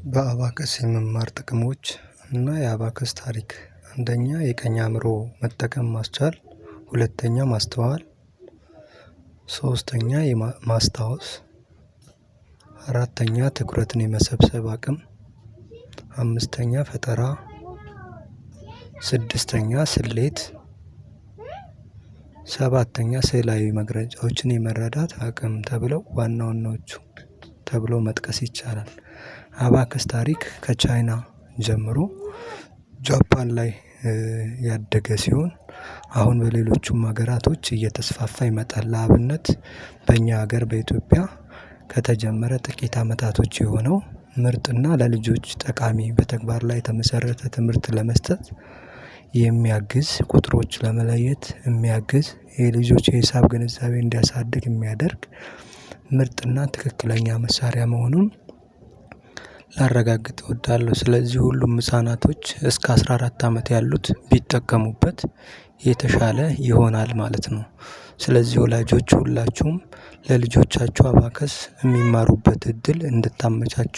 በአባከስ የመማር ጥቅሞች እና የአባከስ ታሪክ አንደኛ የቀኝ አእምሮ መጠቀም ማስቻል። ሁለተኛ ማስተዋል። ሶስተኛ ማስታወስ። አራተኛ ትኩረትን የመሰብሰብ አቅም። አምስተኛ ፈጠራ። ስድስተኛ ስሌት። ሰባተኛ ስዕላዊ መግለጫዎችን የመረዳት አቅም ተብለው ዋና ዋናዎቹ ተብሎ መጥቀስ ይቻላል። አባከስ ታሪክ ከቻይና ጀምሮ ጃፓን ላይ ያደገ ሲሆን አሁን በሌሎቹም ሀገራቶች እየተስፋፋ ይመጣል። ለአብነት በእኛ ሀገር በኢትዮጵያ ከተጀመረ ጥቂት አመታቶች የሆነው ምርጥና ለልጆች ጠቃሚ በተግባር ላይ የተመሰረተ ትምህርት ለመስጠት የሚያግዝ ቁጥሮች ለመለየት የሚያግዝ የልጆች የሂሳብ ግንዛቤ እንዲያሳድግ የሚያደርግ ምርጥና ትክክለኛ መሳሪያ መሆኑን ላረጋግጥ እወዳለሁ። ስለዚህ ሁሉም ህፃናቶች እስከ 14 አመት ያሉት ቢጠቀሙበት የተሻለ ይሆናል ማለት ነው። ስለዚህ ወላጆች ሁላችሁም ለልጆቻችሁ አባከስ የሚማሩበት እድል እንድታመቻቹ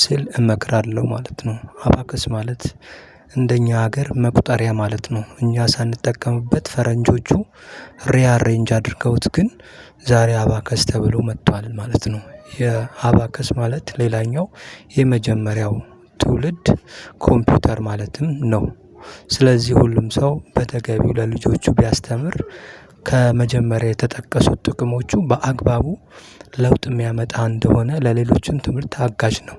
ስል እመክራለሁ ማለት ነው። አባከስ ማለት እንደኛ ሀገር መቁጠሪያ ማለት ነው። እኛ ሳንጠቀምበት ፈረንጆቹ ሪአሬንጅ አድርገውት ግን ዛሬ አባከስ ተብሎ መጥቷል ማለት ነው። የአባከስ ማለት ሌላኛው የመጀመሪያው ትውልድ ኮምፒውተር ማለትም ነው። ስለዚህ ሁሉም ሰው በተገቢው ለልጆቹ ቢያስተምር ከመጀመሪያ የተጠቀሱት ጥቅሞቹ በአግባቡ ለውጥ የሚያመጣ እንደሆነ ለሌሎችም ትምህርት አጋዥ ነው።